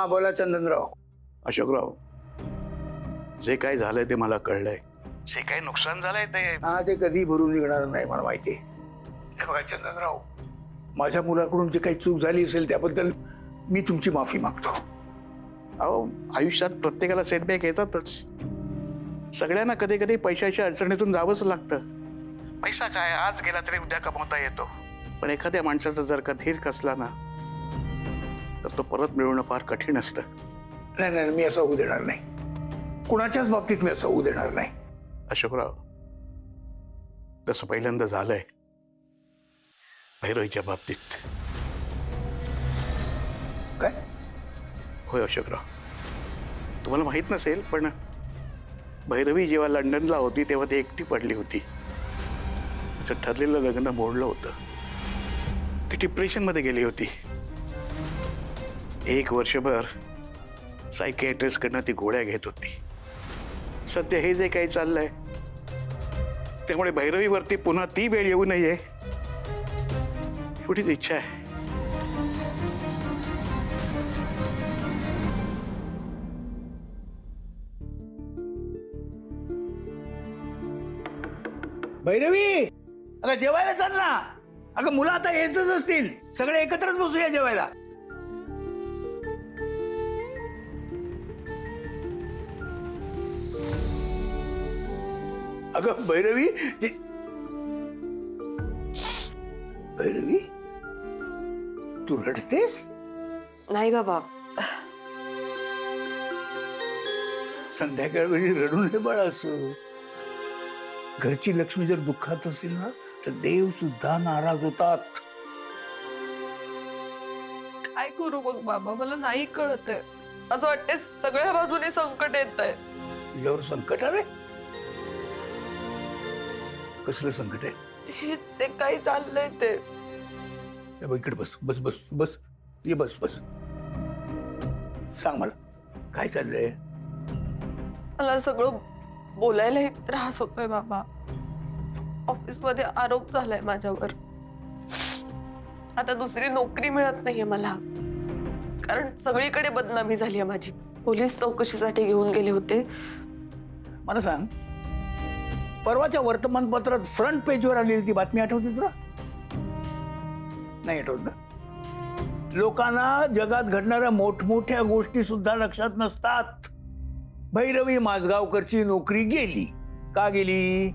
बोला चंदनराव. अशोकराव, जे काय झालंय ते मला कळलंय. जे काय नुकसान झालंय ते हा, ते कधी भरून निघणार नाही मला माहिती आहे. हे बघा चंदनराव, माझ्या मुलाकडून जे काही चूक झाली असेल त्याबद्दल मी तुमची माफी मागतो. अहो, आयुष्यात प्रत्येकाला सेटबॅक येतातच. सगळ्यांना कधी कधी पैशाच्या अडचणीतून जावंच लागतं. पैसा काय आज गेला तरी उद्या कमवता येतो, पण एखाद्या माणसाचा जर का धीर कसला ना तर तो परत मिळवणं फार कठीण असतं. नाही नाही, मी असं होऊ देणार नाही. कुणाच्याच बाबतीत मी असं होऊ देणार नाही. अशोकराव, तसं पहिल्यांदा झालंय भैरवीच्या बाबतीत. काय? होय अशोकराव, तुम्हाला माहित नसेल पण भैरवी जेव्हा लंडनला होती तेव्हा ती एकटी पडली होती. तिचं ठरलेलं लग्न मोडलं होतं. ती डिप्रेशनमध्ये गेली होती. 1 वर्षभर सायकियाट्रिस्टकडनं ती गोळ्या घेत होती. सध्या हे जे काही चाललंय त्यामुळे भैरवीवरती पुन्हा ती वेळ येऊ नये एवढीच इच्छा आहे. भैरवी, अगं जेवायला चाल ना. अगं मुलं आता येतच असतील, सगळे एकत्रच बसूया जेवायला. अगं भैरवी, भैरवी तू रडतेस? नाही बाबा, संध्याकाळ वेळी रडू नये बाळा. असं घरची लक्ष्मी जर दुःखात असेल ना तर देव सुद्धा नाराज होतात. काय करू मग बाबा, मला नाही कळत आहे. असं वाटतंय सगळ्या बाजूने संकट येत आहे. तुझ्यावर संकट आलंय? कसलं संकट आहे? हे जे काही चाललंय ते. ए बाई, इकडे बस बस बस बस, ये बस बस. सांग मला काय चाललंय? मला सगळं बोलायलाही त्रास होतोय बाबा. ऑफिसमध्ये आरोप झालाय माझ्यावर. आता दुसरी नोकरी मिळत नाहीये मला, कारण सगळीकडे बदनामी झाली आहे माझी. पोलीस चौकशीसाठी घेऊन गेले होते. मला सांग, परवाच्या वर्तमानपत्रात फ्रंट पेजवर आलेली ती बातमी आठवते तुला? नाही आठवत ना? लोकांना जगात घडणाऱ्या मोठमोठ्या गोष्टी सुद्धा लक्षात नसतात. भैरवी माझगावकरची नोकरी गेली. का गेली?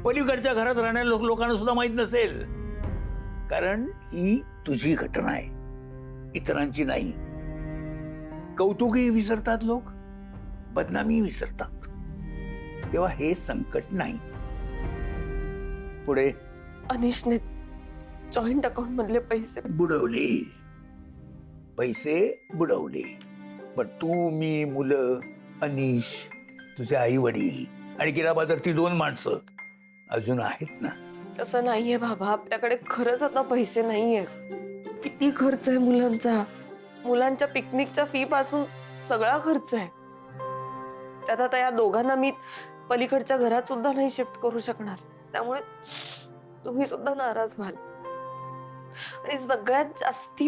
पलीकडच्या घरात राहणाऱ्या लोकांना सुद्धा माहित नसेल, कारण ही तुझी घटना आहे, इतरांची नाही. कौतुकही विसरतात लोक, बदनामी विसरतात. तेव्हा हे संकट नाही. पुढे अनिशने जॉईंट अकाउंट मधले पैसे बुडवले. पैसे बुडवले. पण तू, मी, मुलं, अनिश, तुझे आई वडील आणि गिराबादर ती 2 माणसं अजून आहेत ना? तसं नाहीये बाबा, आपल्याकडे खरंच आता पैसे नाहीये. किती खर्च आहे मुलांचा. मुलांच्या पिकनिकच्या फी पासून सगळा खर्च आहे. त्यात आता या दोघांना मी पलीकडच्या घरात सुद्धा नाही शिफ्ट करू शकणार. त्यामुळे तुम्ही सुद्धा नाराज व्हाल. आणि सगळ्यात जास्ती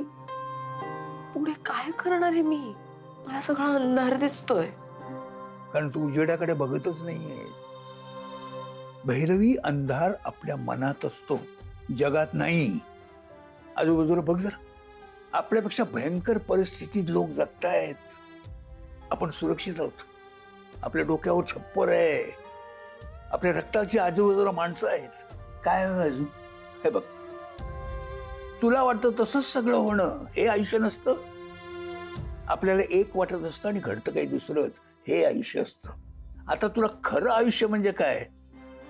पुढे काय करणार आहे मी? मला सगळा अंधार दिसतोय. कारण तू उजेडाकडे बघतच नाहीये. भैरवी, अंधार आपल्या मनात असतो, जगात नाही. आजूबाजूला बघ जर, आपल्यापेक्षा भयंकर परिस्थितीत लोक जगतायत. आपण सुरक्षित आहोत. आपल्या डोक्यावर छप्पर आहे. आपल्या रक्ताची आजूबाजूला माणसं आहेत. काय अजून? हे बघ, तुला वाटतं तसंच सगळं होणं हे आयुष्य नसतं. आपल्याला एक वाटत असतं आणि घडतं काही दुसरंच. हे आयुष्य असतं. आता तुला खरं आयुष्य म्हणजे काय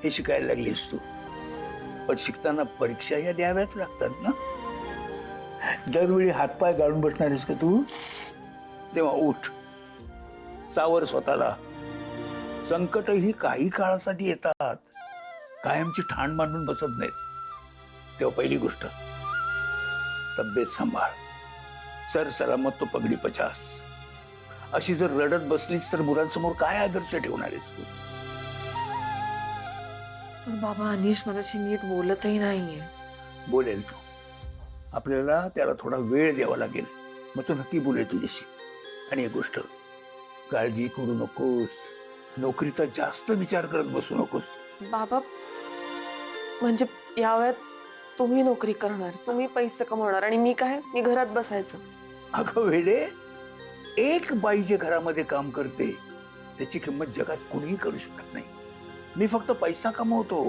हे शिकायला लागलीस तू. पण शिकताना परीक्षा या द्याव्याच लागतात ना. दरवेळी हातपाय गाळून बसणारीस का तू? तेव्हा उठ, सावर स्वतःला. संकट ही काही काळासाठी येतात, कायमची ठाण मांडून बसत नाहीत. तेव्हा पहिली गोष्ट, तब्येत सांभाळ. सर सलामत तो पगडी 50. अशी जर रडत बसलीस तर मुलांसमोर काय आदर्श ठेवणार आहेस तू? पण बाबा, अनिश माझ्याशी नीट बोलतही नाहीये. बोलेल तू. आपल्याला त्याला थोडा वेळ द्यावा लागेल. मग तो नक्की बोलेल तुझ्याशी. आणि एक गोष्ट, काळजी करू नकोस, नोकरीचा जास्त विचार करत बसू नकोस. बाबा म्हणजे या वयात तुम्ही नोकरी करणार, तुम्ही पैसे कमवणार आणि मी काय, मी घरात बसायचं. अगं वेडे, एक बाई जे घरामध्ये काम करते त्याची किंमत जगात कुणीही करू शकत नाही. मी फक्त पैसा कमवतो,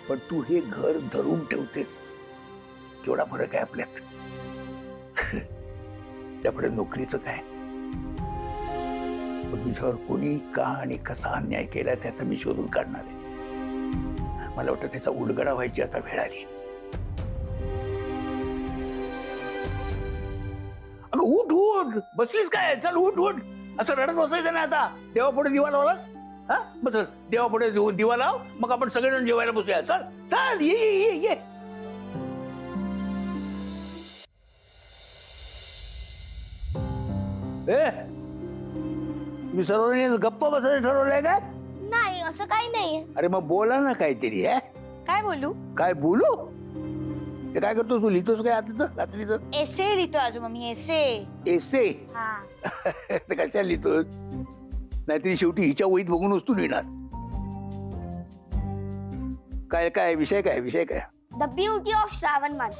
पण तू हे घर धरून ठेवतेस. केवढा फरक आहे आपल्यात. त्यापुढे नोकरीचं काय, पण तुझ्यावर कोणी का आणि कसा अन्याय केला ते आता मी शोधून काढणार आहे. मला वाटतं त्याचा उलगडा व्हायची आता वेळ आली. अगं उठ उठ, बसलीस काय? चल उठ उठ. असं रडत बसायचं नाही आता. देवापुढे दिवा लावलास? हा बस, देवापुढे दिवा लाव, मग आपण सगळेजण जेवायला बसूया. चल चल, ये ये ये ये. मी सर्वांनी गप्पा बसायचं ठरवलंय का? नाही, असं काही नाहीये. अरे मग बोला ना काहीतरी. काय बोलू? काय बोलू? ते काय करतोस तू? लिहितोस काय आता रात्रीचं? एसे लिहितो आजोबा मी, एसे. एसे? हा. ते कशा लिहितोस? नाहीतरी शेवटी हिच्या वहीत बघूनच तू लिहिणार. काय काय विषय, काय विषय काय? The beauty of Shravan month.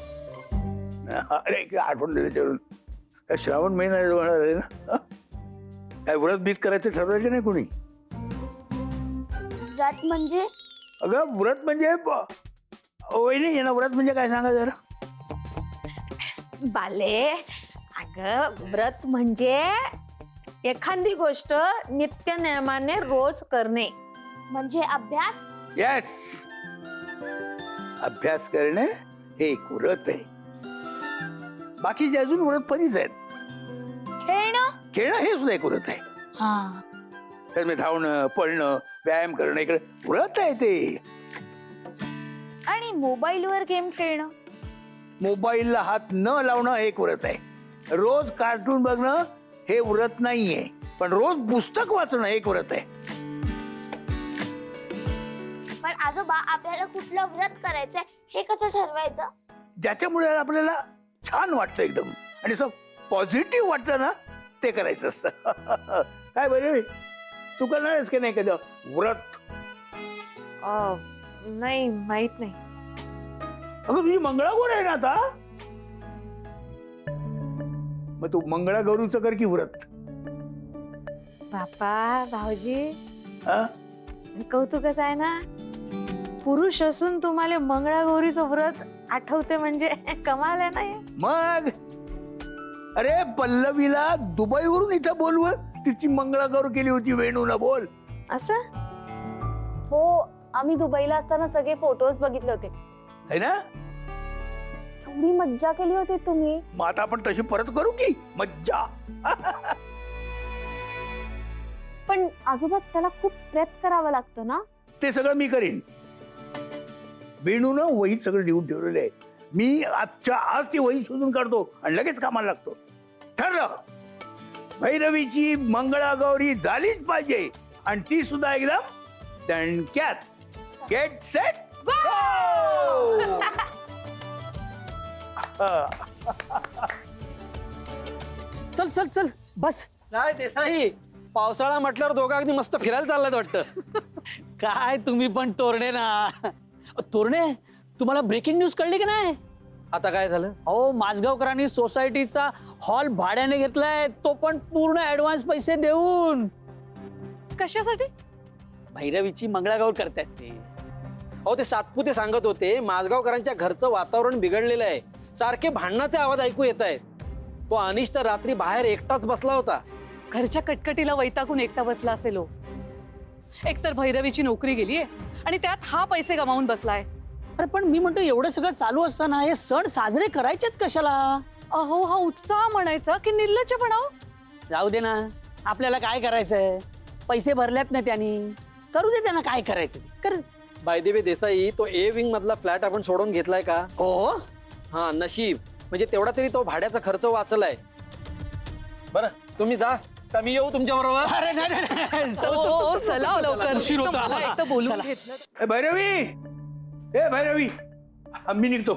अरे आठवण त्याच्यावरून. श्रावण महिना होणार आहे ना. काय व्रत बीत करायचं ठरवायचं नाही कोणी? व्रत म्हणजे? अगं व्रत म्हणजे वहिनी ना, व्रत म्हणजे काय सांगा जरा. बाले, अगं व्रत म्हणजे एखादी गोष्ट नित्य नियमाने रोज करणे. म्हणजे अभ्यास. येस, अभ्यास करणे हे एक व्रत आहे. बाकीचे अजून व्रत परीच आहेत. खेळणं. खेळणं हे सुद्धा एक व्रत आहे. हा. तर मी धावणं, पळणं, व्यायाम करणं इकडे व्रत आहे ते. आणि मोबाईलवर गेम खेळणं. मोबाईलला हात न लावणं हे एक व्रत आहे. रोज कार्टून बघणं हे व्रत नाहीये, पण रोज पुस्तक वाचणं हे एक व्रत आहे. पण आजोबा, आपल्याला कुठलं व्रत करायचंय हे कसं ठरवायचं? ज्याच्यामुळे आपल्याला छान वाटतं एकदम आणि असं पॉझिटिव्ह वाटतं ना, ते करायचं असतं. काय बरे, तू करणारच की नाही कधी व्रत? नाही, माहित नाही. अगं तुझी मंगळागौर आहे ना आता. मग तू मंगळागौरीचं कर की व्रत. बापा भाऊजी, हा? कौतुकच आहे ना. पुरुष असून तुम्हाला मंगळागौरीचं व्रत आठवते म्हणजे कमाल आहे ना हे. मग अरे पल्लवीला दुबईवरून इथं बोलव, तिची मंगळागौर केली होती वेणूला. बोल. असं? हो, आम्ही दुबईला असताना सगळे फोटोज बघितले होते. है ना? थोडी मज्जा केली होती तुम्ही. मग आता आपण तशी परत करू की मज्जा. पण आजोबा, त्याला खूप प्रयत्न करावं लागतं ना. ते सगळं मी करीन. वेणूनं वहीत सगळं लिहून ठेवलेलं आहे. मी आजच्या आज ती वही शोधून काढतो आणि लगेच कामाला लागतो. ठरलं, भैरवीची मंगळागौरी झालीच पाहिजे, आणि ती सुद्धा एकदम दणक्यात. Get set go. चल चल चल बस. काय देसाई, पावसाळा म्हटल्यावर दोघं अगदी मस्त फिरायला चाललात वाटतं. काय तुम्ही पण तोरणे ना. तोरणे, तुम्हाला ब्रेकिंग न्यूज कळली की नाही? आता काय झालं? अहो, माझगावकरांनी सोसायटीचा हॉल भाड्याने घेतलाय, तो पण पूर्ण ऍडव्हान्स पैसे देऊन. कशासाठी? भैरवीची मंगळागौर करतायत ते. अहो, ते सातपुते सांगत होते माझगावकरांच्या घरचं वातावरण बिघडलेलं आहे. सारखे भांडणाचे आवाज ऐकू येत आहेत. तो अनिश तर रात्री बाहेर एकटाच बसला होता. घरच्या कटकटीला वैतागून एकटा बसला असेल. एकतर भैरवीची नोकरी गेलीये आणि त्यात हा पैसे गमावून बसलाय. अरे पण मी म्हणतो, एवढं सगळं चालू असताना हे सण साजरे करायचेत कशाला? अहो, हा उत्साह म्हणायचा की निर्लज्जपणा? जाऊ दे ना, आपल्याला काय करायचंय? पैसे भरल्यात ना त्यांनी, करू दे त्यांना काय करायचं ते. कर. बाय द वे देसाई, तो ए विंग मधला फ्लॅट आपण सोडून घेतलाय का? हो. हा, नशीब. म्हणजे तेवढा तरी तो भाड्याचा खर्च वाचलाय. बरं, तुम्ही जा, का मी येऊ तुमच्या बरोबर? अरे नाही, नाही, नाही. चल, चल, हो, चल, चला चल, लवकर. उशीर होतो मला आम्हाला. एक तर बोलून चला. घेतलं. ए भैरवी, ए भैरवी, आम्ही निघतो.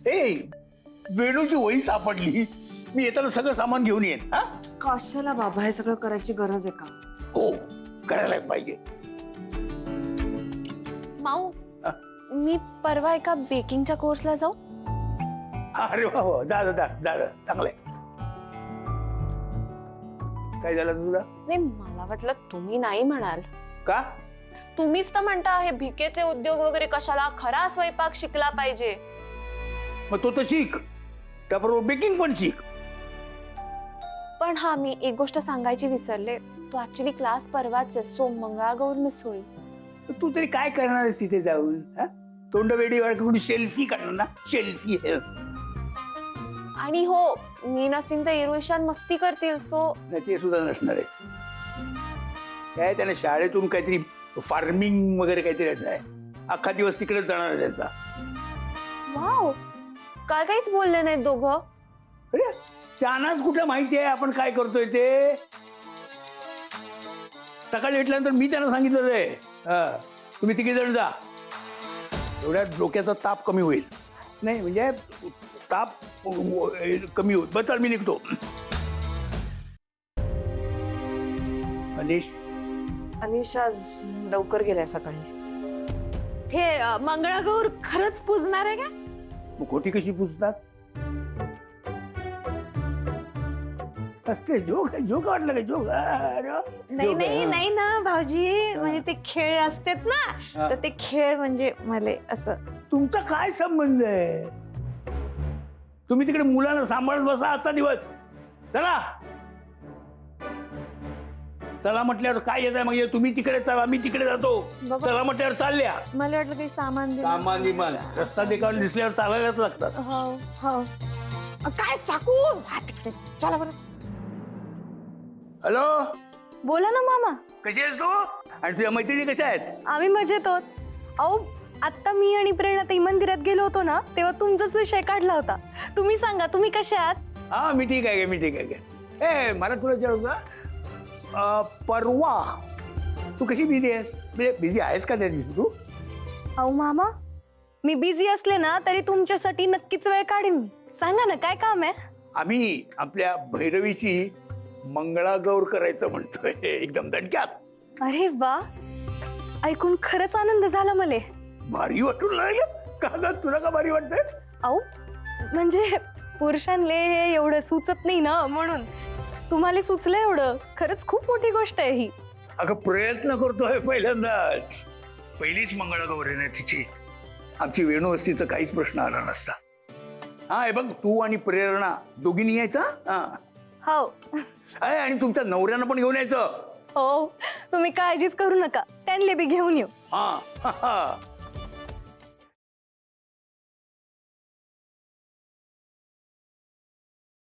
ए वेणूची वही सापडली. मी येताना सगळं सामान घेऊन येईन. हा कशाला बाबा हे सगळं करायची गरज आहे का? हो, करायलाच पाहिजे. माऊ हा. मी परवा एका बेकिंगच्या कोर्सला जाऊ. अरे वा वा, जा जा जा जा, चांगलंय. काय झालं तुला? नाही मला वाटलं तुम्ही नाही म्हणाल. का? तुम्हीच तर म्हणता हे भिकेचे उद्योग वगैरे कशाला, खरा स्वयंपाक शिकला पाहिजे. मग तो तर शिक, त्याबरोबर बेकिंग पण शिक. पण हा मी एक गोष्ट सांगायची विसरले, तो ऍक्च्युली क्लास परवाच आहे, सो मंगळागौर मिस होईल. तू तरी काय करणार आहेस तिथे जाऊन? हा? तोंड वेडी वाटून सेल्फी काढणार ना, सेल्फी. आणि हो, मी नसीन तर इरोशान मस्ती करतील, सो नाही ते सुद्धा नसणार आहे. काय त्याने शाळेतून काहीतरी फार्मिंग वगैरे काहीतरी आहे, अख्खा दिवस तिकडेच जाणार आहे त्याचा. वाव, काय काहीच बोलले नाहीत दोघं. अरे त्यांनाच कुठं माहिती आहे आपण काय करतोय ते. सकाळी भेटल्यानंतर मी त्यांना सांगितलं आहे, तुम्ही तिघे जण जा, एवढ्या डोक्याचा ताप कमी होईल. नाही म्हणजे ताप कमी होईल. बस मी निघतो. अनिश, अनिश आज लवकर गेलाय सकाळी. ते मंगळागौर खरंच पूजणार आहे का? मग खोटी कशी पुसतात? असते जोक, जोक वाटलं का जोक? नाही नाही नाही ना भाऊजी, म्हणजे ते खेळ असतात ना, तर ते खेळ म्हणजे मला असं. तुमचा काय संबंध आहे? तुम्ही तिकडे मुलांना सांभाळत बसा आजचा दिवस. चला चला म्हटल्यावर काय येत आहे? मग तुम्ही तिकडे चला, मी तिकडे जातो. बाबा. चला म्हटल्यावर चालल्या. मला वाटलं काही सामान दिलं. सामान विमान रस्ता देखावर दिसल्यावर चालायलाच लागतात. हो हो. काय चाकू? हा, तिकडे चला बरं. हॅलो, बोला ना मामा. कशी आहेस तू? आणि तुझ्या मैत्रिणी कशा आहेत? आम्ही मजेत आहोत. अहो आता मी आणि प्रेरणा ताई मंदिरात गेलो होतो ना, तेव्हा तुमचाच विषय काढला होता. तुम्ही सांगा, तुम्ही कशा आहात? हा मी ठीक आहे, मी ठीक आहे. ए मला तुला विचारलं होतं, परवा तू कशी बिझी आहेस? म्हणजे बिझी आहेस का त्या दिवशी तू? अहो मामा, मी बिझी असले ना तरी तुमच्यासाठी नक्कीच वेळ काढीन. सांगा ना काय काम आहे? आम्ही आपल्या भैरवीची मंगळागौर करायचं म्हणतोय एकदम दणक्यात. अरे वा, ऐकून खरंच आनंद झाला मला. भारी वाटून लागलं का ग? तुला का भारी वाटतंय? अहो म्हणजे पुरुषांले हे एवढं सुचत नाही ना, म्हणून तुम्हाला सुचलं एवढं. खरंच खूप मोठी गोष्ट आहे ही. अगं प्रयत्न करतोय पहिल्यांदाच. पहिलीच मंगळागौर आहे ना तिची. आमची वेणू असती तर काहीच प्रश्न आला नसता. हा हे बघ, तू आणि प्रेरणा दोघींनी यायचा. हा हो आणि तुमच्या नवऱ्यानं पण घेऊन यायचं. हो, तुम्ही काळजीच करू नका, त्यांना बी घेऊन येऊ. हा